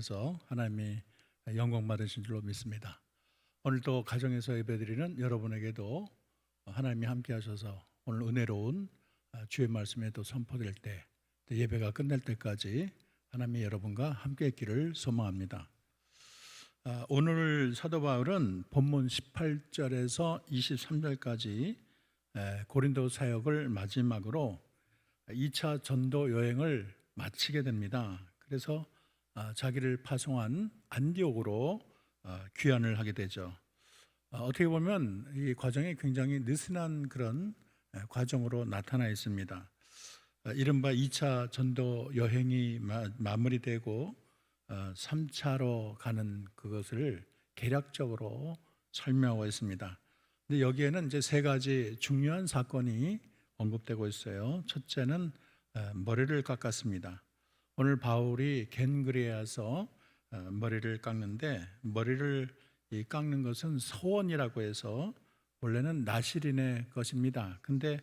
그래서 하나님이 영광 받으신 줄로 믿습니다. 오늘도 가정에서 예배드리는 여러분에게도 하나님이 함께 하셔서 오늘 은혜로운 주의 말씀에 또 선포될 때 예배가 끝날 때까지 하나님이 여러분과 함께 했기를 소망합니다. 오늘 사도 바울은 본문 18절에서 23절까지 고린도 사역을 마지막으로 2차 전도 여행을 마치게 됩니다. 그래서 자기를 파송한 안디옥으로 귀환을 하게 되죠. 어떻게 보면 이 과정이 굉장히 느슨한 그런 과정으로 나타나 있습니다. 이른바 2차 전도 여행이 마무리되고 3차로 가는 그것을 개략적으로 설명하고 있습니다. 근데 여기에는 이제 세 가지 중요한 사건이 언급되고 있어요. 첫째는 머리를 깎았습니다. 오늘 바울이 겐그레아서 머리를 깎는데, 머리를 깎는 것은 서원이라고 해서 원래는 나시린의 것입니다. 근데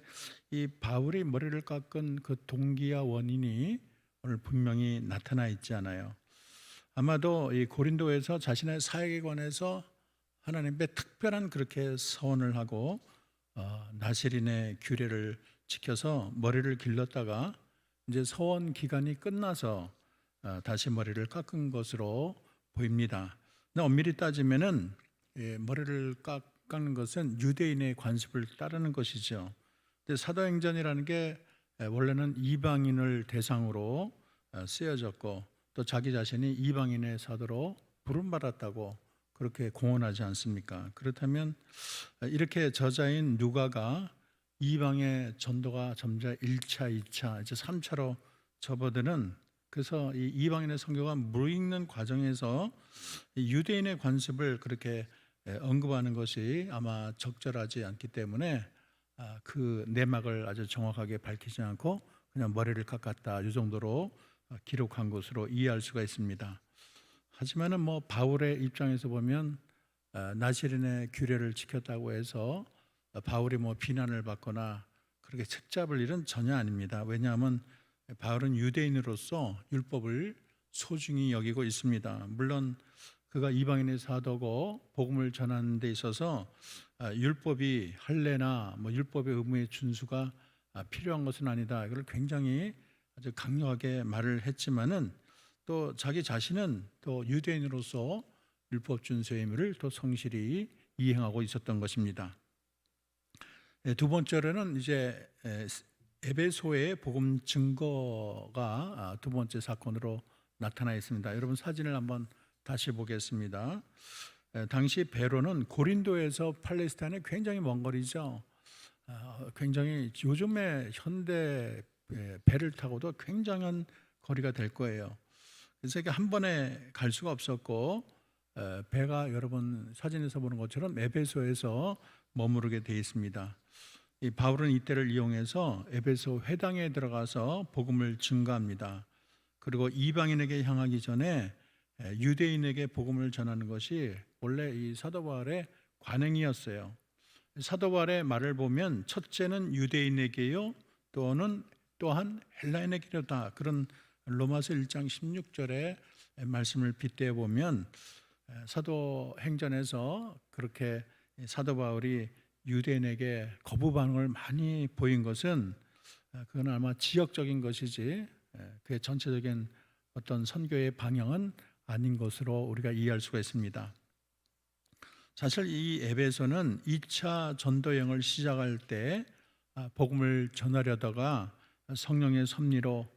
이 바울이 머리를 깎은 그 동기와 원인이 오늘 분명히 나타나 있지 않아요. 아마도 이 고린도에서 자신의 사역에 관해서 하나님의 특별한 그렇게 서원을 하고 나시린의 규례를 지켜서 머리를 길렀다가 이제 서원 기간이 끝나서 다시 머리를 깎은 것으로 보입니다. 근데 엄밀히 따지면은 머리를 깎는 것은 유대인의 관습을 따르는 것이죠. 근데 사도행전이라는 게 원래는 이방인을 대상으로 쓰여졌고 또 자기 자신이 이방인의 사도로 부름받았다고 그렇게 공언하지 않습니까? 그렇다면 이렇게 저자인 누가가 이방의 전도가 점차 1차, 2차, 이제 3차로 접어드는, 그래서 이 이방인의 선교가 무르익는 과정에서 유대인의 관습을 그렇게 언급하는 것이 아마 적절하지 않기 때문에 그 내막을 아주 정확하게 밝히지 않고 그냥 머리를 깎았다, 이 정도로 기록한 것으로 이해할 수가 있습니다. 하지만은 바울의 입장에서 보면 나시린의 규례를 지켰다고 해서 바울이 비난을 받거나 그렇게 책잡을 일은 전혀 아닙니다. 왜냐하면 바울은 유대인으로서 율법을 소중히 여기고 있습니다. 물론 그가 이방인의 사도고 복음을 전하는 데 있어서 율법이 할례나 율법의 의무의 준수가 필요한 것은 아니다, 이걸 굉장히 아주 강력하게 말을 했지만은 또 자기 자신은 또 유대인으로서 율법 준수의 의무를 또 성실히 이행하고 있었던 것입니다. 두 번째로는 이제 에베소의 복음 증거가 두 번째 사건으로 나타나 있습니다. 여러분 사진을 한번 다시 보겠습니다. 당시 베로는 고린도에서 팔레스타인에 굉장히 먼 거리죠. 굉장히 요즘의 현대 배를 타고도 굉장한 거리가 될 거예요. 그래서 이게 한 번에 갈 수가 없었고 배가 여러분 사진에서 보는 것처럼 에베소에서 머무르게 되어 있습니다. 이 바울은 이때를 이용해서 에베소 회당에 들어가서 복음을 증거합니다. 그리고 이방인에게 향하기 전에 유대인에게 복음을 전하는 것이 원래 이 사도 바울의 관행이었어요. 사도 바울의 말을 보면 첫째는 유대인에게요, 또한 헬라인에게로다, 그런 로마서 1장 16절의 말씀을 빗대어 보면 사도행전에서 그렇게 사도 바울이 유대인에게 거부 반응을 많이 보인 것은 그건 아마 지역적인 것이지 그의 전체적인 어떤 선교의 방향은 아닌 것으로 우리가 이해할 수가 있습니다. 사실 이 에베소는 2차 전도여행을 시작할 때 복음을 전하려다가 성령의 섭리로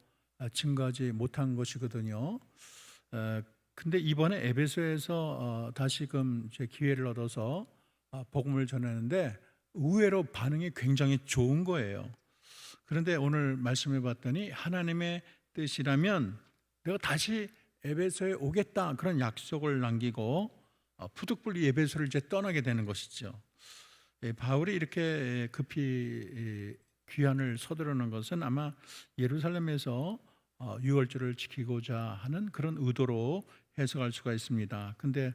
증거하지 못한 것이거든요. 근데 이번에 에베소에서 다시금 기회를 얻어서 복음을 전하는데 의외로 반응이 굉장히 좋은 거예요. 그런데 오늘 말씀해 봤더니 하나님의 뜻이라면 내가 다시 에베소에 오겠다, 그런 약속을 남기고 푸득불리 에베소를 이제 떠나게 되는 것이죠. 바울이 이렇게 급히 귀환을 서두르는 것은 아마 예루살렘에서 유월절을 지키고자 하는 그런 의도로 해석할 수가 있습니다. 근데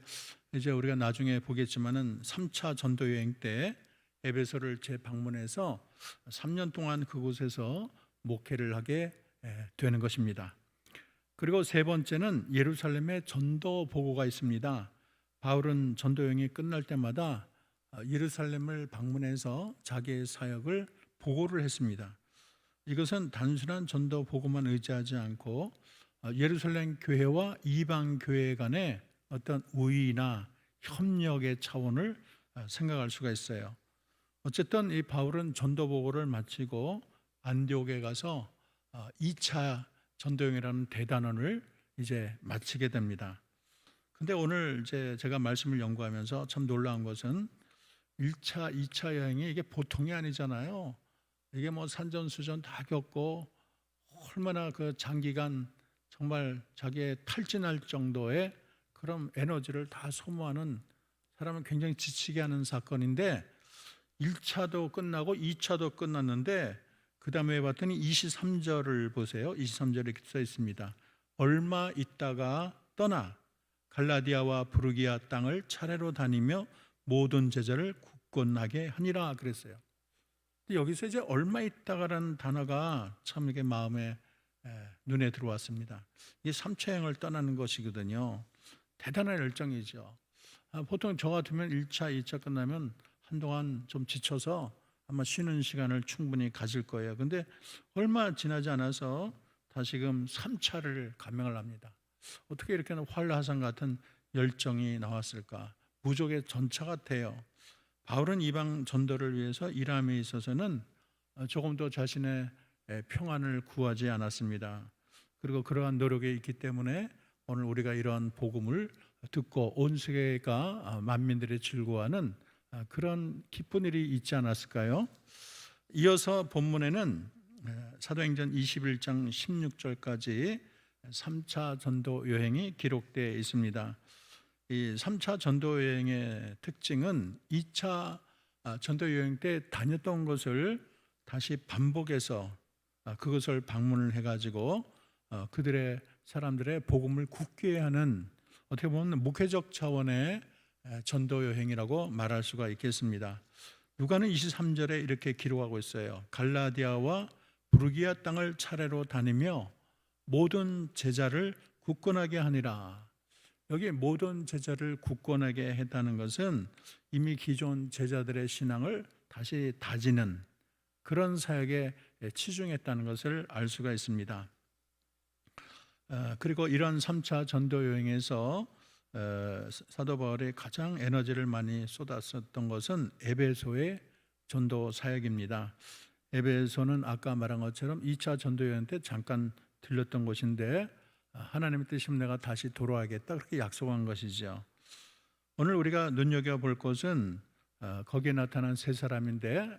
이제 우리가 나중에 보겠지만은 3차 전도 여행 때 에베소를 재방문해서 3년 동안 그곳에서 목회를 하게 되는 것입니다. 그리고 세 번째는 예루살렘에 전도 보고가 있습니다. 바울은 전도 여행이 끝날 때마다 예루살렘을 방문해서 자기의 사역을 보고를 했습니다. 이것은 단순한 전도 보고만 의지하지 않고 예루살렘 교회와 이방 교회 간의 어떤 우위나 협력의 차원을 생각할 수가 있어요. 어쨌든 이 바울은 전도 보고를 마치고 안디옥에 가서 2차 전도여행이라는 대단원을 이제 마치게 됩니다. 근데 오늘 이제 제가 말씀을 연구하면서 참 놀라운 것은 1차, 2차 여행이 이게 보통이 아니잖아요. 이게 뭐 산전수전 다 겪고 얼마나 그 장기간 정말 자기의 탈진할 정도의 그런 에너지를 다 소모하는, 사람을 굉장히 지치게 하는 사건인데 1차도 끝나고 2차도 끝났는데 그 다음에 봤더니 23절을 보세요. 23절에 이렇게 써 있습니다. 얼마 있다가 떠나 갈라디아와 부르기아 땅을 차례로 다니며 모든 제자를 굳건하게 하니라 그랬어요. 여기서 이제 얼마 있다가라는 단어가 참 이게 마음에 눈에 들어왔습니다. 이게 3차 여행을 떠나는 것이거든요. 대단한 열정이죠. 보통 저 같으면 1차, 2차 끝나면 한동안 좀 지쳐서 아마 쉬는 시간을 충분히 가질 거예요. 근데 얼마 지나지 않아서 다시금 3차를 감행을 합니다. 어떻게 이렇게 활화산 같은 열정이 나왔을까? 무족의 전차 같아요. 바울은 이방 전도를 위해서 일함에 있어서는 조금 더 자신의 평안을 구하지 않았습니다. 그리고 그러한 노력이 있기 때문에 오늘 우리가 이러한 복음을 듣고 온 세계가 만민들이 즐거워하는 그런 기쁜 일이 있지 않았을까요? 이어서 본문에는 사도행전 21장 16절까지 3차 전도 여행이 기록되어 있습니다. 이 3차 전도 여행의 특징은 2차 전도 여행 때 다녔던 것을 다시 반복해서 그것을 방문을 해가지고 그들의 사람들의 복음을 굳게 하는, 어떻게 보면 목회적 차원의 전도 여행이라고 말할 수가 있겠습니다. 누가는 23절에 이렇게 기록하고 있어요. 갈라디아와 부르기아 땅을 차례로 다니며 모든 제자를 굳건하게 하니라. 여기 모든 제자를 굳건하게 했다는 것은 이미 기존 제자들의 신앙을 다시 다지는 그런 사역에 치중했다는 것을 알 수가 있습니다. 그리고 이런 3차 전도 여행에서 사도 바울이 가장 에너지를 많이 쏟았었던 것은 에베소의 전도 사역입니다. 에베소는 아까 말한 것처럼 2차 전도 여행 때 잠깐 들렸던 곳인데 하나님의 뜻이면 내가 다시 돌아가겠다 그렇게 약속한 것이죠. 오늘 우리가 눈여겨볼 것은 거기에 나타난 세 사람인데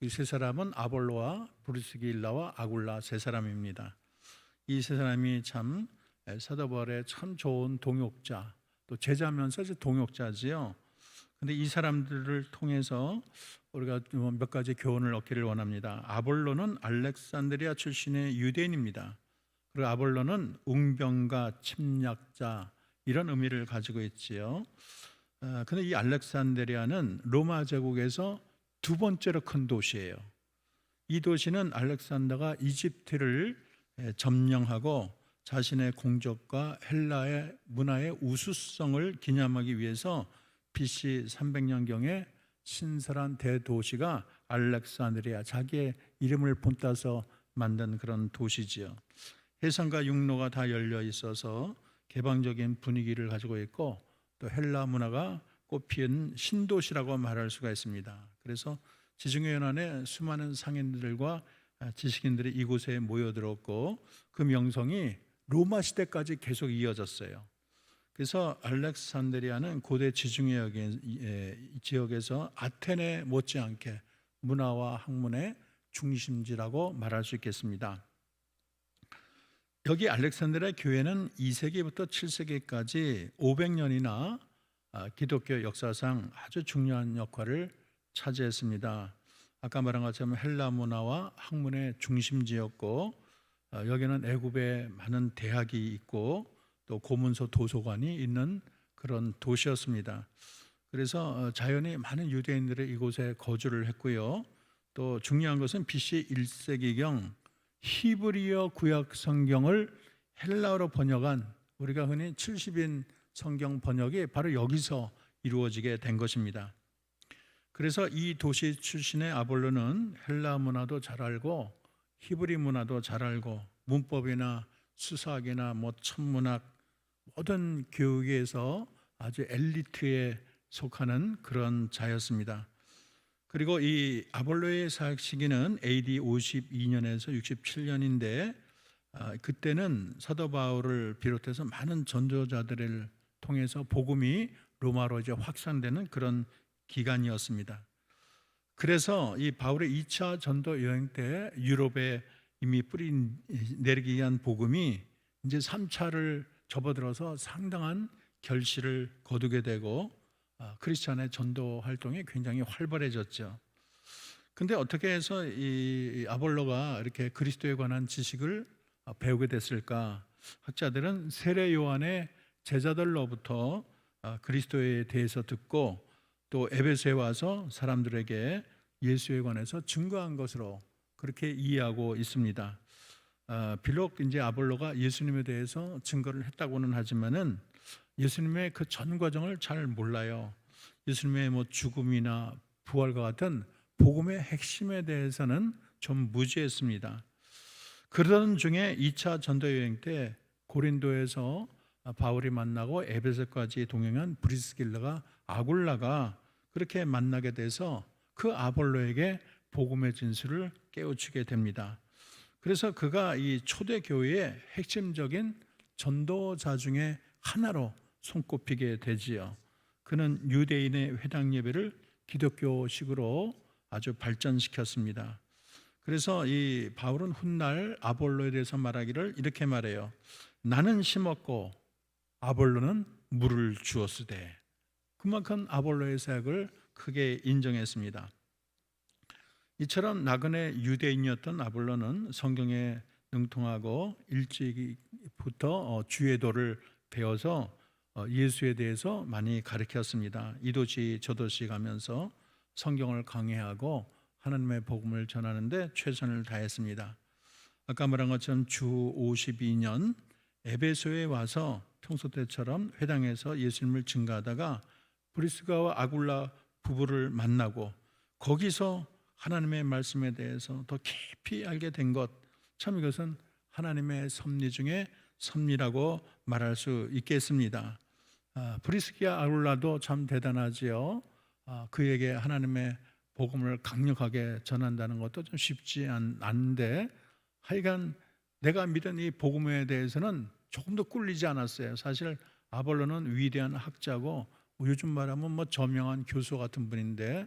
이 세 사람은 아볼로와 브리스길라와 아굴라 세 사람입니다. 이 세 사람이 참 사도 바울의 참 좋은 동역자, 또 제자면서 동역자지요. 근데 이 사람들을 통해서 우리가 몇 가지 교훈을 얻기를 원합니다. 아볼로는 알렉산드리아 출신의 유대인입니다. 그리고 아볼로는 웅병가, 침략자 이런 의미를 가지고 있지요. 근데 이 알렉산드리아는 로마 제국에서 두 번째로 큰 도시예요. 이 도시는 알렉산더가 이집트를 점령하고 자신의 공적과 헬라의 문화의 우수성을 기념하기 위해서 BC 300년경에 신설한 대도시가 알렉산드리아, 자기의 이름을 본따서 만든 그런 도시지요. 해상과 육로가 다 열려 있어서 개방적인 분위기를 가지고 있고 또 헬라 문화가 꽃피운 신도시라고 말할 수가 있습니다. 그래서 지중해 연안에 수많은 상인들과 지식인들이 이곳에 모여들었고 그 명성이 로마 시대까지 계속 이어졌어요. 그래서 알렉산드리아는 고대 지중해 지역에서 아테네 못지않게 문화와 학문의 중심지라고 말할 수 있겠습니다. 여기 알렉산드리아 교회는 2세기부터 7세기까지 500년이나 기독교 역사상 아주 중요한 역할을 차지했습니다. 아까 말한 것처럼 헬라 문화와 학문의 중심지였고 여기는 애굽에 많은 대학이 있고 또 고문서 도서관이 있는 그런 도시였습니다. 그래서 자연히 많은 유대인들이 이곳에 거주를 했고요. 또 중요한 것은 BC 1세기경 히브리어 구약 성경을 헬라어로 번역한 우리가 흔히 70인 성경 번역이 바로 여기서 이루어지게 된 것입니다. 그래서 이 도시 출신의 아볼로는 헬라 문화도 잘 알고 히브리 문화도 잘 알고 문법이나 수사학이나 천문학 모든 교육에서 아주 엘리트에 속하는 그런 자였습니다. 그리고 이 아볼로의 사역 시기는 AD 52년에서 67년인데 그때는 사도 바울을 비롯해서 많은 전도자들을 통해서 복음이 로마로 이제 확산되는 그런 기간이었습니다. 그래서 이 바울의 2차 전도 여행 때 유럽에 이미 뿌리 내리기 위한 복음이 이제 3차를 접어들어서 상당한 결실을 거두게 되고 크리스찬의 전도 활동이 굉장히 활발해졌죠. 근데 어떻게 해서 이 아볼로가 이렇게 그리스도에 관한 지식을 배우게 됐을까? 학자들은 세례 요한의 제자들로부터 그리스도에 대해서 듣고 또 에베소에 와서 사람들에게 예수에 관해서 증거한 것으로 그렇게 이해하고 있습니다. 비록 이제 아볼로가 예수님에 대해서 증거를 했다고는 하지만은 예수님의 그 전 과정을 잘 몰라요. 예수님의 죽음이나 부활과 같은 복음의 핵심에 대해서는 좀 무지했습니다. 그러던 중에 2차 전도 여행 때 고린도에서 바울이 만나고 에베소까지 동행한 브리스길라가 아굴라가 그렇게 만나게 돼서 그 아볼로에게 복음의 진술을 깨우치게 됩니다. 그래서 그가 이 초대교회의 핵심적인 전도자 중에 하나로 손꼽히게 되지요. 그는 유대인의 회당 예배를 기독교식으로 아주 발전시켰습니다. 그래서 이 바울은 훗날 아볼로에 대해서 말하기를 이렇게 말해요. 나는 심었고 아볼로는 물을 주었으되. 그만큼 아볼로의 사역을 크게 인정했습니다. 이처럼 나그네 유대인이었던 아볼로는 성경에 능통하고 일찍부터 주의 도를 배워서 예수에 대해서 많이 가르쳤습니다. 이도시 저도시 가면서 성경을 강해하고 하나님의 복음을 전하는데 최선을 다했습니다. 아까 말한 것처럼 주 52년 에베소에 와서 평소 때처럼 회당에서 예수님을 증거하다가 브리스가와 아굴라 부부를 만나고 거기서 하나님의 말씀에 대해서 더 깊이 알게 된 것, 참 이것은 하나님의 섭리 중에 섭리라고 말할 수 있겠습니다. 브리스기와 아굴라도 참 대단하지요. 그에게 하나님의 복음을 강력하게 전한다는 것도 좀 쉽지 않은데 하여간 내가 믿은 이 복음에 대해서는 조금도 꿀리지 않았어요. 사실 아볼로는 위대한 학자고 요즘 말하면 저명한 교수 같은 분인데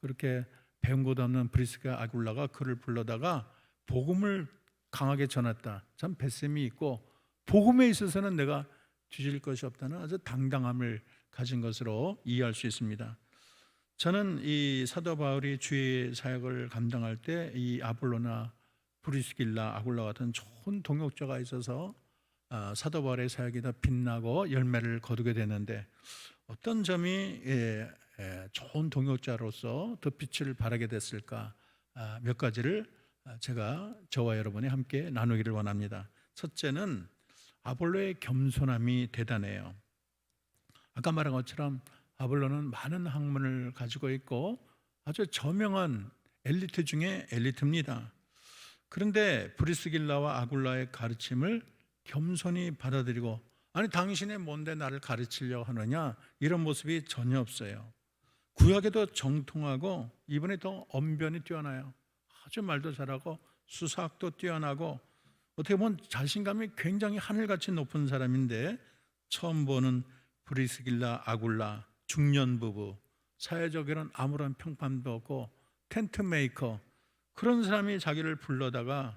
그렇게 배운 것 없는 브리스가 아굴라가 그를 불러다가 복음을 강하게 전했다. 참 배셈이 있고 복음에 있어서는 내가 뒤질 것이 없다는 아주 당당함을 가진 것으로 이해할 수 있습니다. 저는 이 사도 바울이 주의 사역을 감당할 때 이 아볼로나 브리스길라 아굴라 같은 좋은 동역자가 있어서 사도 바울의 사역이 더 빛나고 열매를 거두게 되는데 어떤 점이 좋은 동역자로서 더 빛을 발하게 됐을까? 몇 가지를 제가 저와 여러분이 함께 나누기를 원합니다. 첫째는 아볼로의 겸손함이 대단해요. 아까 말한 것처럼 아볼로는 많은 학문을 가지고 있고 아주 저명한 엘리트 중에 엘리트입니다. 그런데 브리스길라와 아굴라의 가르침을 겸손히 받아들이고 아니 당신이 뭔데 나를 가르치려고 하느냐 이런 모습이 전혀 없어요. 구약에도 정통하고 이번에 더 언변이 뛰어나요. 아주 말도 잘하고 수사학도 뛰어나고 어떻게 보면 자신감이 굉장히 하늘같이 높은 사람인데 처음 보는 브리스길라 아굴라 중년 부부 사회적으로는 아무런 평판도 없고 텐트 메이커 그런 사람이 자기를 불러다가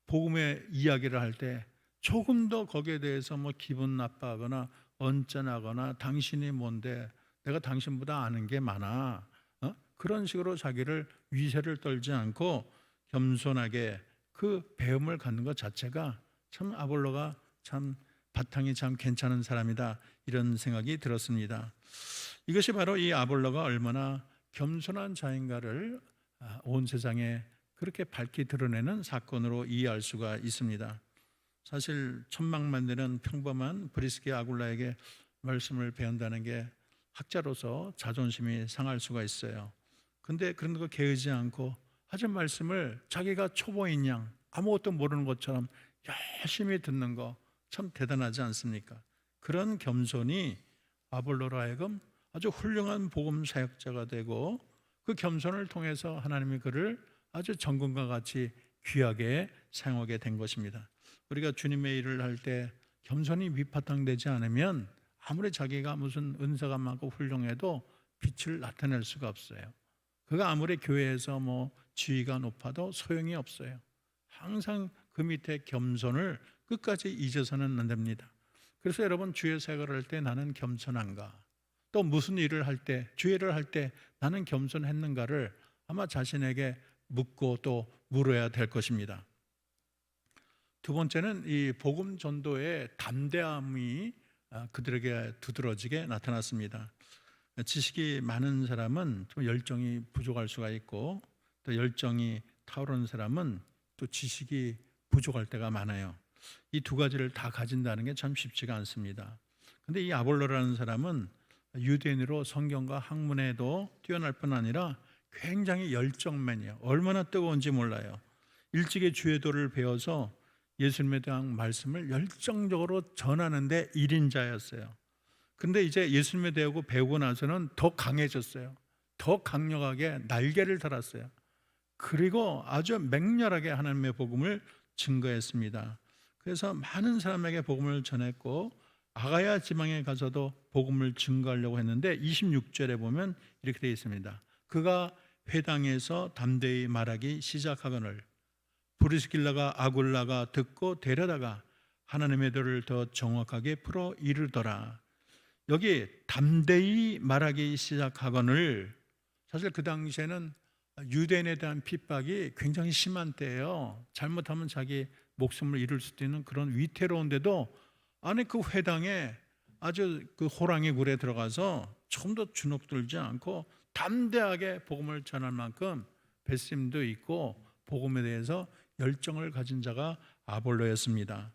복음의 이야기를 할 때 조금 더 거기에 대해서 기분 나빠하거나 언짢아하거나 당신이 뭔데 내가 당신보다 아는 게 많아 그런 식으로 자기를 위세를 떨지 않고 겸손하게 그 배움을 갖는 것 자체가 참 아볼로가 참 바탕이 참 괜찮은 사람이다 이런 생각이 들었습니다. 이것이 바로 이 아볼로가 얼마나 겸손한 자인가를 온 세상에 그렇게 밝히 드러내는 사건으로 이해할 수가 있습니다. 사실 천막만드는 평범한 브리스기 아굴라에게 말씀을 배운다는 게 학자로서 자존심이 상할 수가 있어요. 근데 그런 거 게으지 않고 하신 말씀을 자기가 초보인 양 아무것도 모르는 것처럼 열심히 듣는 거 참 대단하지 않습니까? 그런 겸손이 아볼로로 하여금 아주 훌륭한 복음 사역자가 되고 그 겸손을 통해서 하나님이 그를 아주 정금과 같이 귀하게 사용하게 된 것입니다. 우리가 주님의 일을 할 때 겸손이 밑바탕되지 않으면 아무리 자기가 무슨 은사가 많고 훌륭해도 빛을 나타낼 수가 없어요. 그가 아무리 교회에서 지위가 높아도 소용이 없어요. 항상 그 밑에 겸손을 끝까지 잊어서는 안 됩니다. 그래서 여러분, 주의 사역을 할 때 나는 겸손한가? 또 무슨 일을 할 때, 주의를 할 때 나는 겸손했는가를 아마 자신에게 묻고 또 물어야 될 것입니다. 두 번째는 이 복음 전도의 담대함이 그들에게 두드러지게 나타났습니다. 지식이 많은 사람은 좀 열정이 부족할 수가 있고, 또 열정이 타오르는 사람은 또 지식이 부족할 때가 많아요. 이 두 가지를 다 가진다는 게 참 쉽지가 않습니다. 근데 이 아볼로라는 사람은 유대인으로 성경과 학문에도 뛰어날 뿐 아니라 굉장히 열정맨이에요. 얼마나 뜨거운지 몰라요. 일찍이 주의 도를 배워서 예수님에 대한 말씀을 열정적으로 전하는데 1인자였어요. 근데 이제 예수님에 대하고 배우고 나서는 더 강해졌어요. 더 강력하게 날개를 달았어요. 그리고 아주 맹렬하게 하나님의 복음을 증거했습니다. 그래서 많은 사람에게 복음을 전했고 아가야 지방에 가서도 복음을 증거하려고 했는데 26절에 보면 이렇게 되어 있습니다. 그가 회당에서 담대히 말하기 시작하거늘 브리스길라가 아굴라가 듣고 데려다가 하나님의 도를 더 정확하게 풀어 이르더라. 여기 담대히 말하기 시작하거늘, 사실 그 당시에는 유대인에 대한 핍박이 굉장히 심한 때예요. 잘못하면 자기 목숨을 잃을 수도 있는 그런 위태로운데도 아니 그 회당에 아주 그 호랑이 굴에 들어가서 조금도 주눅들지 않고 담대하게 복음을 전할 만큼 배심도 있고 복음에 대해서 열정을 가진 자가 아볼로였습니다.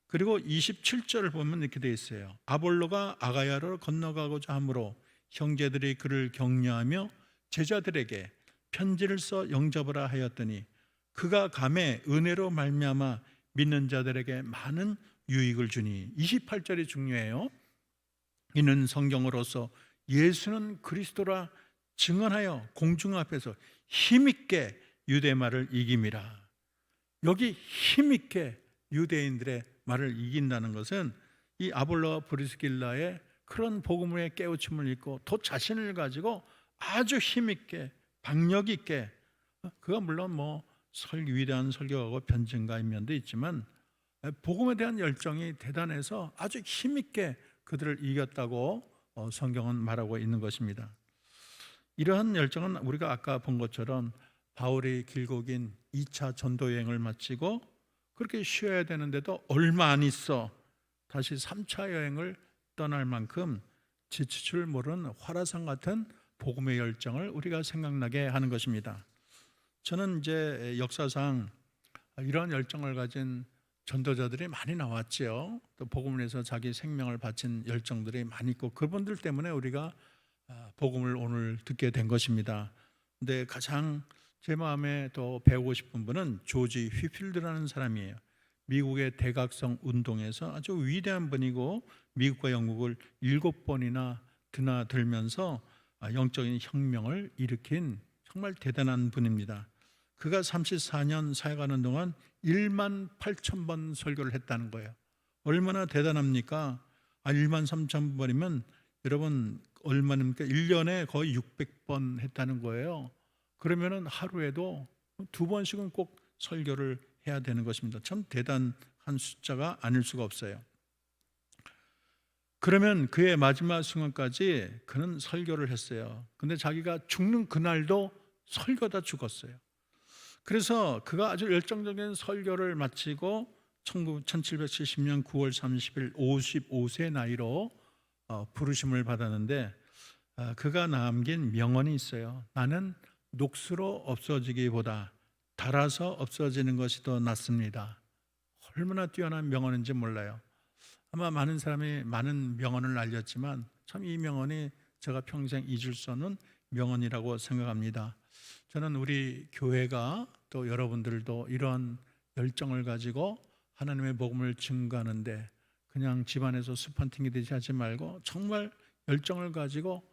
그리고 27절을 보면 이렇게 되어 있어요. 아볼로가 아가야로 건너가고자 하므로 형제들이 그를 격려하며 제자들에게 편지를 써 영접하라 하였더니 그가 감에 은혜로 말미암아 믿는 자들에게 많은 유익을 주니. 28절이 중요해요. 이는 성경으로서 예수는 그리스도라 증언하여 공중 앞에서 힘있게 유대 말을 이김이라. 여기 힘있게 유대인들의 말을 이긴다는 것은 이 아볼로와 브리스길라의 그런 복음의 깨우침을 입고 더 자신을 가지고 아주 힘있게 박력 있게, 그가 물론 위대한 설교하고 변증가인 면도 있지만 복음에 대한 열정이 대단해서 아주 힘있게 그들을 이겼다고 성경은 말하고 있는 것입니다. 이러한 열정은 우리가 아까 본 것처럼 바울이 길고 긴 2차 전도 여행을 마치고 그렇게 쉬어야 되는데도 얼마 안 있어 다시 3차 여행을 떠날 만큼 지칠 줄 모르는 화라산 같은 복음의 열정을 우리가 생각나게 하는 것입니다. 저는 이제 역사상 이런 열정을 가진 전도자들이 많이 나왔지요. 또 복음을 위해서 자기 생명을 바친 열정들이 많이 있고 그분들 때문에 우리가 복음을 오늘 듣게 된 것입니다. 근데 가장 제 마음에 더 배우고 싶은 분은 조지 휘필드라는 사람이에요. 미국의 대각성 운동에서 아주 위대한 분이고 미국과 영국을 7번이나 드나들면서 영적인 혁명을 일으킨 정말 대단한 분입니다. 그가 34년 사역하는 동안 1만 8천 번 설교를 했다는 거예요. 얼마나 대단합니까? 1만 3천 번이면 여러분 얼마입니까? 1년에 거의 600번 했다는 거예요. 그러면은 하루에도 2번씩은 꼭 설교를 해야 되는 것입니다. 참 대단한 숫자가 아닐 수가 없어요. 그러면 그의 마지막 순간까지 그는 설교를 했어요. 근데 자기가 죽는 그날도 설교다 죽었어요. 그래서 그가 아주 열정적인 설교를 마치고 1770년 9월 30일 55세 나이로 부르심을 받았는데 그가 남긴 명언이 있어요. 나는 녹수로 없어지기보다 닳아서 없어지는 것이 더 낫습니다. 얼마나 뛰어난 명언인지 몰라요. 아마 많은 사람이 많은 명언을 알렸지만 참 이 명언이 제가 평생 잊을 수 없는 명언이라고 생각합니다. 저는 우리 교회가 또 여러분들도 이런 열정을 가지고 하나님의 복음을 증거하는데 그냥 집안에서 수판팅이 되지 하지 말고 정말 열정을 가지고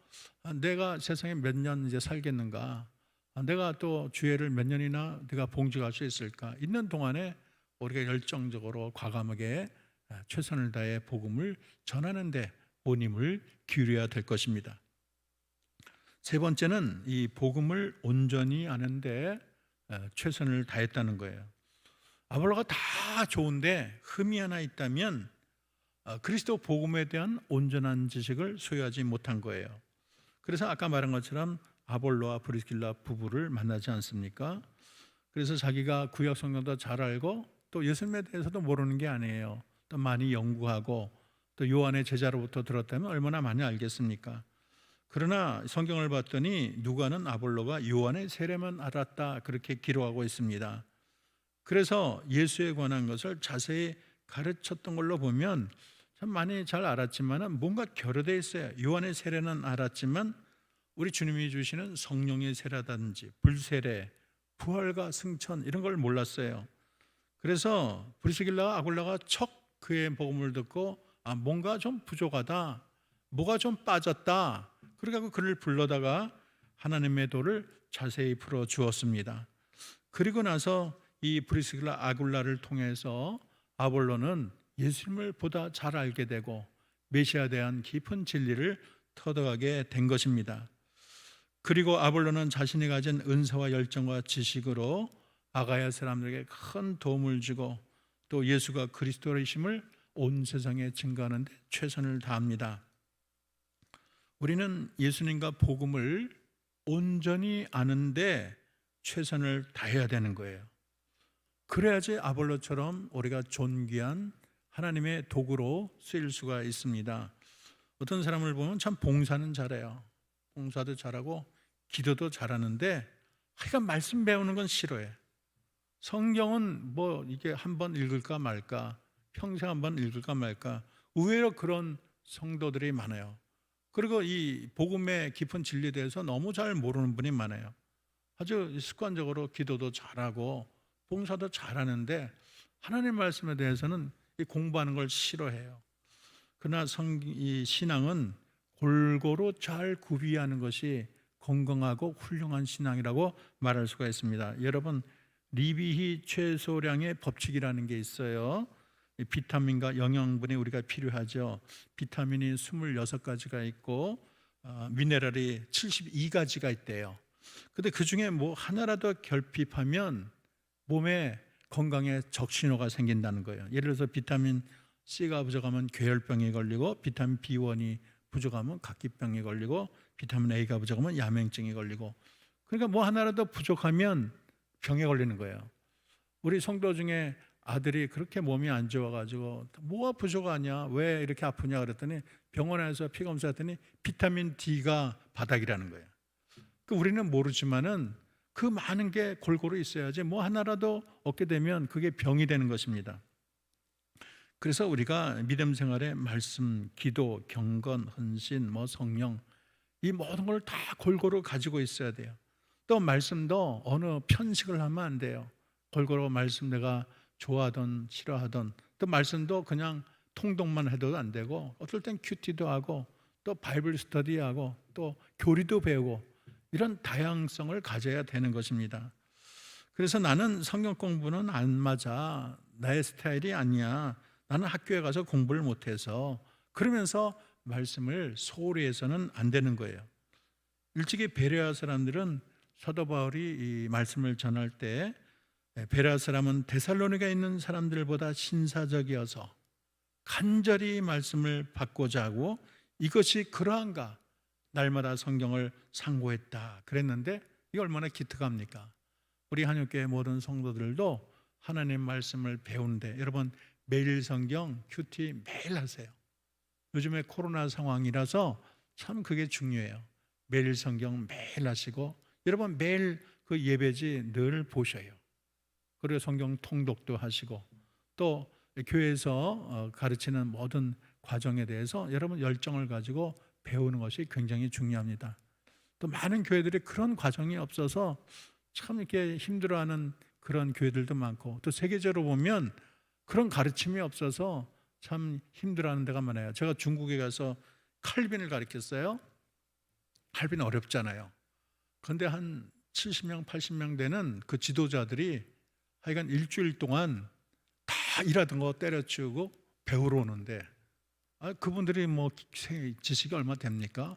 내가 세상에 몇 년 이제 살겠는가, 내가 또 주회를 몇 년이나 내가 봉직할 수 있을까, 있는 동안에 우리가 열정적으로 과감하게 최선을 다해 복음을 전하는데 온 힘을 기울여야 될 것입니다. 세 번째는 이 복음을 온전히 아는데 최선을 다했다는 거예요. 아볼로가 다 좋은데 흠이 하나 있다면 그리스도 복음에 대한 온전한 지식을 소유하지 못한 거예요. 그래서 아까 말한 것처럼 아볼로와 브리스길라 부부를 만나지 않습니까? 그래서 자기가 구약 성경도 잘 알고 또 예수님에 대해서도 모르는 게 아니에요. 또 많이 연구하고 또 요한의 제자로부터 들었다면 얼마나 많이 알겠습니까? 그러나 성경을 봤더니 누가는 아볼로가 요한의 세례만 알았다 그렇게 기록하고 있습니다. 그래서 예수에 관한 것을 자세히 가르쳤던 걸로 보면 참 많이 잘 알았지만 뭔가 결여되어 있어요. 요한의 세례는 알았지만 우리 주님이 주시는 성령의 세례라든지 불세례, 부활과 승천 이런 걸 몰랐어요. 그래서 브리스길라와 아굴라가 척 그의 복음을 듣고 뭔가 좀 부족하다, 뭐가 좀 빠졌다, 그래서 그를 불러다가 하나님의 도를 자세히 풀어 주었습니다. 그리고 나서 이 브리스길라 아굴라를 통해서 아볼로는 예수님을 보다 잘 알게 되고 메시아에 대한 깊은 진리를 터득하게 된 것입니다. 그리고 아볼로는 자신이 가진 은사와 열정과 지식으로 아가야 사람들에게 큰 도움을 주고 또 예수가 그리스도이심을 온 세상에 증거하는 데 최선을 다합니다. 우리는 예수님과 복음을 온전히 아는데 최선을 다해야 되는 거예요. 그래야지 아볼로처럼 우리가 존귀한 하나님의 도구로 쓰일 수가 있습니다. 어떤 사람을 보면 참 봉사는 잘해요. 봉사도 잘하고 기도도 잘하는데 하여간 말씀 배우는 건 싫어해. 성경은 뭐 이게 한번 읽을까 말까, 평생 한번 읽을까 말까, 의외로 그런 성도들이 많아요. 그리고 이 복음의 깊은 진리에 대해서 너무 잘 모르는 분이 많아요. 아주 습관적으로 기도도 잘하고 봉사도 잘하는데 하나님 말씀에 대해서는 공부하는 걸 싫어해요. 그러나 이 신앙은 골고루 잘 구비하는 것이 건강하고 훌륭한 신앙이라고 말할 수가 있습니다. 여러분, 리비히 최소량의 법칙이라는 게 있어요. 비타민과 영양분이 우리가 필요하죠. 비타민이 26가지가 있고 미네랄이 72가지가 있대요. 근데 그 중에 뭐 하나라도 결핍하면 몸에 건강에 적신호가 생긴다는 거예요. 예를 들어서 비타민 C가 부족하면 괴혈병이 걸리고, 비타민 B1이 부족하면 각기병이 걸리고, 비타민 A가 부족하면 야맹증이 걸리고, 그러니까 뭐 하나라도 부족하면 병에 걸리는 거예요. 우리 성도 중에 아들이 그렇게 몸이 안 좋아가지고 뭐가 부족하냐, 왜 이렇게 아프냐 그랬더니 병원에서 피 검사했더니 비타민 D가 바닥이라는 거예요. 우리는 모르지만은 그 많은 게 골고루 있어야지 뭐 하나라도 얻게 되면 그게 병이 되는 것입니다. 그래서 우리가 믿음 생활에 말씀, 기도, 경건, 헌신, 성령 이 모든 걸 다 골고루 가지고 있어야 돼요. 또 말씀도 어느 편식을 하면 안 돼요. 골고루 말씀 내가 좋아하던 싫어하던, 또 말씀도 그냥 통독만 해도 안 되고 어떨 땐 큐티도 하고 또 바이블 스터디하고 또 교리도 배우고 이런 다양성을 가져야 되는 것입니다. 그래서 나는 성경 공부는 안 맞아, 나의 스타일이 아니야, 나는 학교에 가서 공부를 못해서, 그러면서 말씀을 소홀히 해서는 안 되는 거예요. 일찍이 베레아 사람들은 사도 바울이 이 말씀을 전할 때 베레아 사람은 데살로니가에 있는 사람들보다 신사적이어서 간절히 말씀을 받고자 하고 이것이 그러한가 날마다 성경을 상고했다 그랬는데, 이게 얼마나 기특합니까? 우리 한옥교회 모든 성도들도 하나님 말씀을 배우는데 여러분 매일 성경 큐티 매일 하세요. 요즘에 코로나 상황이라서 참 그게 중요해요. 매일 성경 매일 하시고 여러분 매일 그 예배지 늘 보셔요. 그리고 성경 통독도 하시고 또 교회에서 가르치는 모든 과정에 대해서 여러분 열정을 가지고 배우는 것이 굉장히 중요합니다. 또 많은 교회들이 그런 과정이 없어서 참 이렇게 힘들어하는 그런 교회들도 많고, 또 세계적으로 보면 그런 가르침이 없어서 참 힘들어하는 데가 많아요. 제가 중국에 가서 칼빈을 가르쳤어요. 칼빈 어렵잖아요. 그런데 한 70명, 80명 되는 그 지도자들이 하여간 일주일 동안 다 일하던 거 때려치우고 배우러 오는데, 그분들이 뭐 지식이 얼마 됩니까?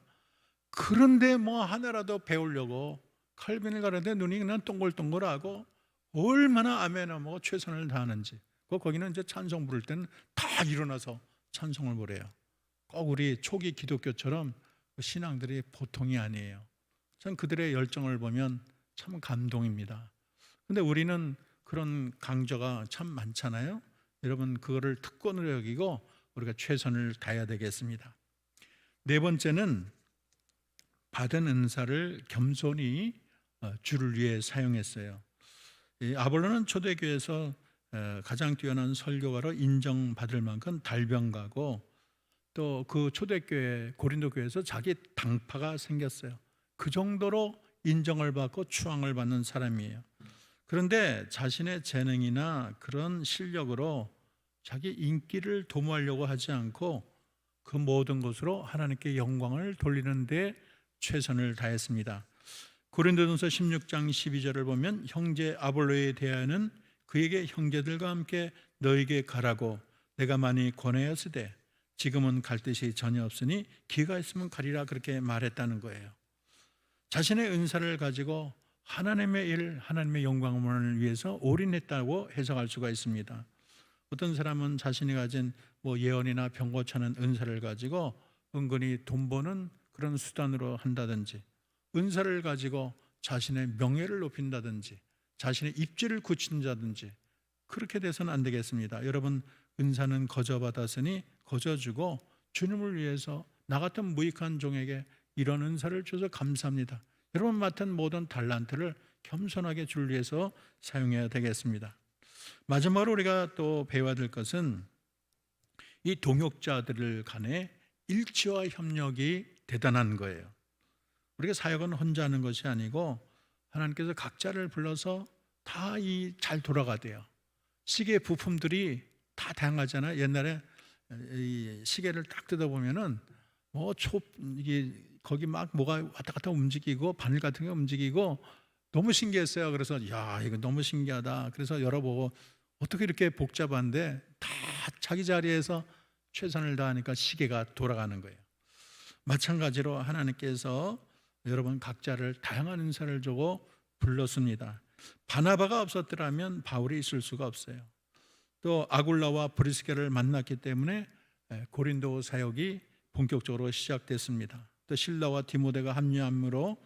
그런데 뭐 하나라도 배우려고 칼빈을 가는데 눈이 그냥 동글동글하고 얼마나 아멘하고 뭐 최선을 다하는지. 거기는 이제 찬송 부를 때는 다 일어나서 찬송을 부려요. 꼭 우리 초기 기독교처럼 신앙들이 보통이 아니에요. 전 그들의 열정을 보면 참 감동입니다. 근데 우리는 그런 강조가 참 많잖아요. 여러분, 그거를 특권으로 여기고 우리가 최선을 다해야 되겠습니다. 네 번째는 받은 은사를 겸손히 주를 위해 사용했어요. 아볼로는 초대교회에서 가장 뛰어난 설교가로 인정받을 만큼 달변가고, 또 그 초대교회 고린도 교회에서 자기 당파가 생겼어요. 그 정도로 인정을 받고 추앙을 받는 사람이에요. 그런데 자신의 재능이나 그런 실력으로 자기 인기를 도모하려고 하지 않고 그 모든 것으로 하나님께 영광을 돌리는 데 최선을 다했습니다. 고린도전서 16장 12절을 보면 형제 아볼로에 대하여는 그에게 형제들과 함께 너에게 가라고 내가 많이 권하였으되 지금은 갈 뜻이 전혀 없으니 기회가 있으면 가리라, 그렇게 말했다는 거예요. 자신의 은사를 가지고 하나님의 일, 하나님의 영광을 위해서 올인했다고 해석할 수가 있습니다. 어떤 사람은 자신이 가진 뭐 예언이나 병고치는 은사를 가지고 은근히 돈 버는 그런 수단으로 한다든지, 은사를 가지고 자신의 명예를 높인다든지, 자신의 입지를 굳힌다든지, 그렇게 돼서는 안 되겠습니다. 여러분, 은사는 거저 받았으니 거저 주고 주님을 위해서 나 같은 무익한 종에게 이런 은사를 줘서 감사합니다. 여러분 맡은 모든 달란트를 겸손하게 주를 위해서 사용해야 되겠습니다. 마지막으로 우리가 또 배워야 될 것은 이 동역자들 간의 일치와 협력이 대단한 거예요. 우리가 사역은 혼자 하는 것이 아니고 하나님께서 각자를 불러서 다 잘 돌아가대요. 시계 부품들이 다 다양하잖아요. 옛날에 이 시계를 딱 뜯어보면은 이게 거기 막 뭐가 왔다 갔다 움직이고 바늘 같은 게 움직이고 너무 신기했어요. 그래서 야, 이거 너무 신기하다. 그래서 열어보고 어떻게 이렇게 복잡한데 다 자기 자리에서 최선을 다하니까 시계가 돌아가는 거예요. 마찬가지로 하나님께서 여러분 각자를 다양한 은사를 주고 불렀습니다. 바나바가 없었더라면 바울이 있을 수가 없어요. 또 아굴라와 브리스게를 만났기 때문에 고린도 사역이 본격적으로 시작됐습니다. 또 실라와 디모데가 합류함으로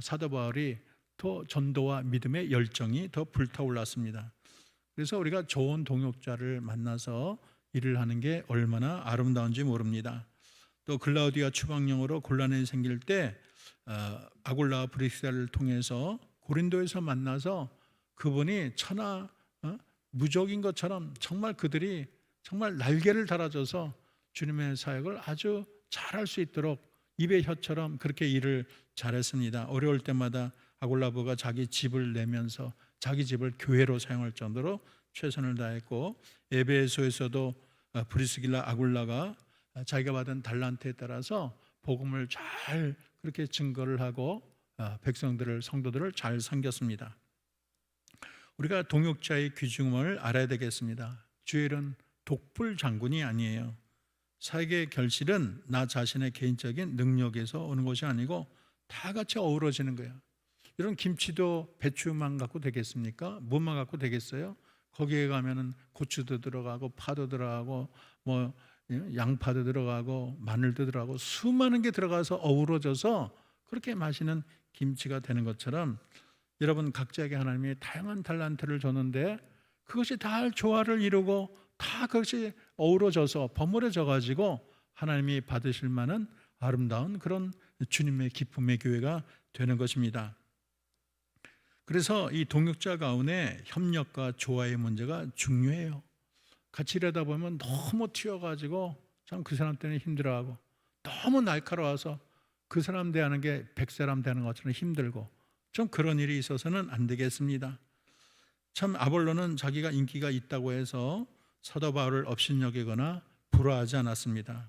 사도 바울이 더 전도와 믿음의 열정이 더 불타올랐습니다. 그래서 우리가 좋은 동역자를 만나서 일을 하는 게 얼마나 아름다운지 모릅니다. 또 글라우디아 추방령으로 곤란이 생길 때 아굴라와 브리스게를 통해서 고린도에서 만나서 그분이 천하 무적인 것처럼 정말 그들이 정말 날개를 달아줘서 주님의 사역을 아주 잘할 수 있도록 입의 혀처럼 그렇게 일을 잘했습니다. 어려울 때마다 아굴라부가 자기 집을 내면서 자기 집을 교회로 사용할 정도로 최선을 다했고, 에베소에서도 브리스길라 아굴라가 자기가 받은 달란트에 따라서 복음을 잘 그렇게 증거를 하고 백성들을, 성도들을 잘 섬겼습니다. 우리가 동역자의 귀중함을 알아야 되겠습니다. 주의 일은 독불 장군이 아니에요. 사역의 결실은 나 자신의 개인적인 능력에서 오는 것이 아니고 다 같이 어우러지는 거예요. 이런 김치도 배추만 갖고 되겠습니까? 무만 갖고 되겠어요? 거기에 가면은 고추도 들어가고 파도 들어가고 뭐 양파도 들어가고 마늘도 들어가고 수많은 게 들어가서 어우러져서 그렇게 맛있는 김치가 되는 것처럼 여러분 각자에게 하나님이 다양한 달란트를 줬는데 그것이 다 조화를 이루고 다 그것이 어우러져서 버무려져 가지고 하나님이 받으실 만한 아름다운 그런 주님의 기쁨의 교회가 되는 것입니다. 그래서 이 동역자 가운데 협력과 조화의 문제가 중요해요. 같이 일하다 보면 너무 튀어가지고 참 그 사람 때문에 힘들어하고, 너무 날카로워서 그 사람 대하는 게 백사람 대하는 것처럼 힘들고, 좀 그런 일이 있어서는 안 되겠습니다. 참 아볼로는 자기가 인기가 있다고 해서 사도 바울을 업신여기거나 불화하지 않았습니다.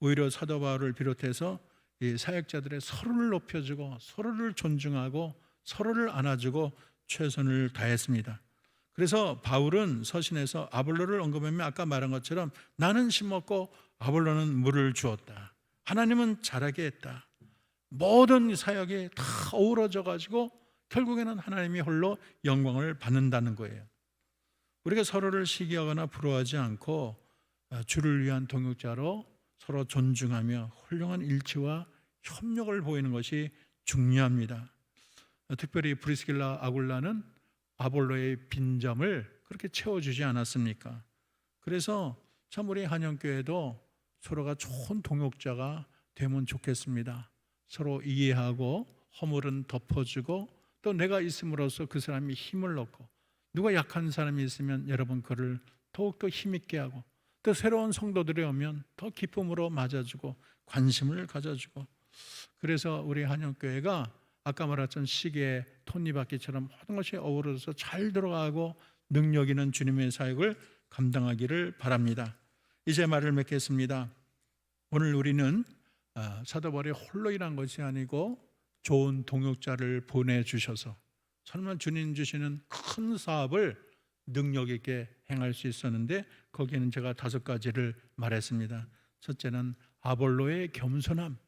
오히려 사도 바울을 비롯해서 이 사역자들의 서로를 높여주고 서로를 존중하고 서로를 안아주고 최선을 다했습니다. 그래서 바울은 서신에서 아볼로를 언급하며 아까 말한 것처럼 나는 심었고 아볼로는 물을 주었다. 하나님은 자라게 했다. 모든 사역이 다 어우러져 가지고 결국에는 하나님이 홀로 영광을 받는다는 거예요. 우리가 서로를 시기하거나 부러워하지 않고 주를 위한 동역자로 서로 존중하며 훌륭한 일치와 협력을 보이는 것이 중요합니다. 특별히 브리스길라 아굴라는 아볼로의 빈점을 그렇게 채워주지 않았습니까? 그래서 참 우리 한영교회도 서로가 좋은 동역자가 되면 좋겠습니다. 서로 이해하고 허물은 덮어주고 또 내가 있음으로써 그 사람이 힘을 얻고, 누가 약한 사람이 있으면 여러분 그를 더욱더 힘있게 하고, 또 새로운 성도들이 오면 더 기쁨으로 맞아주고 관심을 가져주고, 그래서 우리 한영교회가 아까 말했던 시계의 톱니바퀴처럼 모든 것이 어우러져서 잘 들어가고 능력 있는 주님의 사역을 감당하기를 바랍니다. 이제 말을 맺겠습니다. 오늘 우리는 사도 바울이 홀로 일한 것이 아니고 좋은 동역자를 보내주셔서 정말 주님 주시는 큰 사업을 능력 있게 행할 수 있었는데, 거기에는 제가 5가지를 말했습니다. 첫째는 아볼로의 겸손함.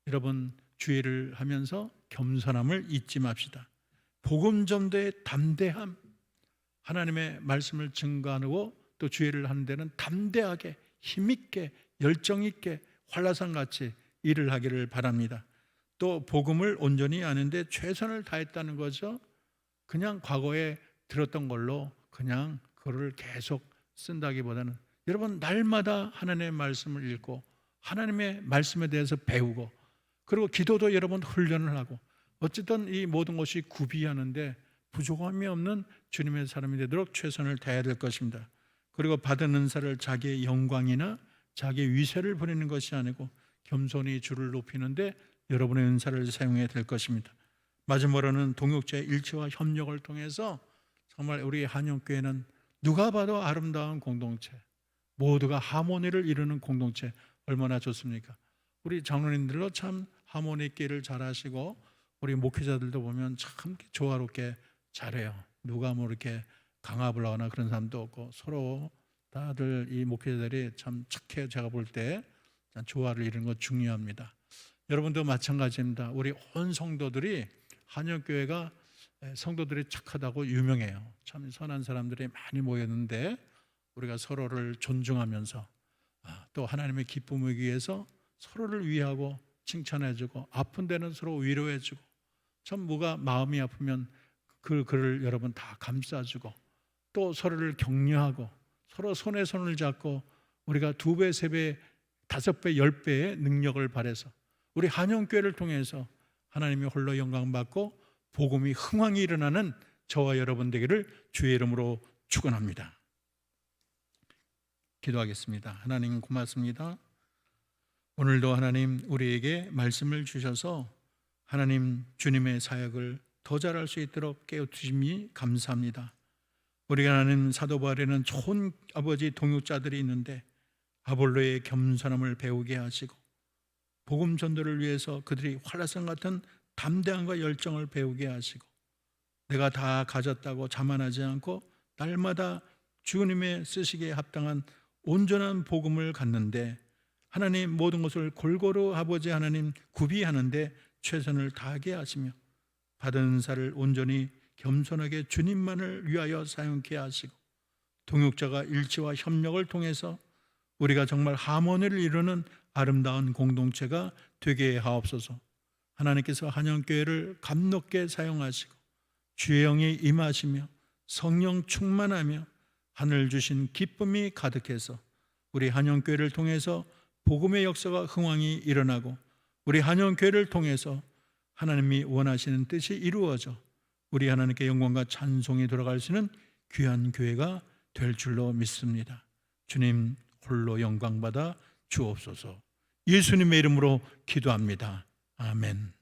여러분 주의를 하면서 겸손함을 잊지 맙시다. 복음 전도의 담대함. 하나님의 말씀을 증거하고 또 주의를 하는 데는 담대하게 힘있게 열정있게 활라산같이 일을 하기를 바랍니다. 또 복음을 온전히 아는데 최선을 다했다는 거죠. 그냥 과거에 들었던 걸로 그냥 그거를 계속 쓴다기보다는 여러분 날마다 하나님의 말씀을 읽고 하나님의 말씀에 대해서 배우고, 그리고 기도도 여러분 훈련을 하고, 어쨌든 이 모든 것이 구비하는데 부족함이 없는 주님의 사람이 되도록 최선을 다해야 될 것입니다. 그리고 받은 은사를 자기의 영광이나 자기의 위세를 부리는 것이 아니고 겸손히 주를 높이는데 여러분의 은사를 사용해야 될 것입니다. 마지막으로는 동역자의 일치와 협력을 통해서 정말 우리 한영교회는 누가 봐도 아름다운 공동체, 모두가 하모니를 이루는 공동체, 얼마나 좋습니까? 우리 장로님들도 참 하모니 있게 일을 잘하시고, 우리 목회자들도 보면 참 조화롭게 잘해요. 누가 뭐 이렇게 강압을 하거나 그런 사람도 없고, 서로 다들 이 목회자들이 참 착해. 제가 볼 때 조화를 이루는 것 중요합니다. 여러분도 마찬가지입니다. 우리 온 성도들이, 한영교회가 성도들이 착하다고 유명해요. 참 선한 사람들이 많이 모였는데 우리가 서로를 존중하면서 또 하나님의 기쁨을 위해서 서로를 위하고 칭찬해주고, 아픈 데는 서로 위로해주고, 참 뭐가 마음이 아프면 그를 여러분 다 감싸주고, 또 서로를 격려하고 서로 손에 손을 잡고 우리가 2배, 3배, 5배, 10배의 능력을 발해서 우리 한영교회를 통해서 하나님이 홀로 영광 받고 복음이 흥왕이 일어나는 저와 여러분 되기를 주의 이름으로 축원합니다. 기도하겠습니다. 하나님 고맙습니다. 오늘도 하나님 우리에게 말씀을 주셔서 하나님 주님의 사역을 더 잘할 수 있도록 깨우치심이 감사합니다. 우리가 하나님 사도 바울에는 좋은 아버지 동역자들이 있는데 아볼로의 겸손함을 배우게 하시고, 복음 전도를 위해서 그들이 활라산 같은 담대함과 열정을 배우게 하시고, 내가 다 가졌다고 자만하지 않고 날마다 주님의 쓰시기에 합당한 온전한 복음을 갖는데 하나님 모든 것을 골고루 아버지 하나님 구비하는데 최선을 다하게 하시며, 받은 은사를 온전히 겸손하게 주님만을 위하여 사용케 하시고, 동역자가 일치와 협력을 통해서 우리가 정말 하모니를 이루는 아름다운 공동체가 되게 하옵소서. 하나님께서 한영교회를 감높게 사용하시고 주의 영이 임하시며 성령 충만하며 하늘 주신 기쁨이 가득해서 우리 한영교회를 통해서 복음의 역사가 흥왕이 일어나고, 우리 한영교회를 통해서 하나님이 원하시는 뜻이 이루어져 우리 하나님께 영광과 찬송이 돌아갈 수 있는 귀한 교회가 될 줄로 믿습니다. 주님 홀로 영광받아 주옵소서. 예수님의 이름으로 기도합니다. 아멘.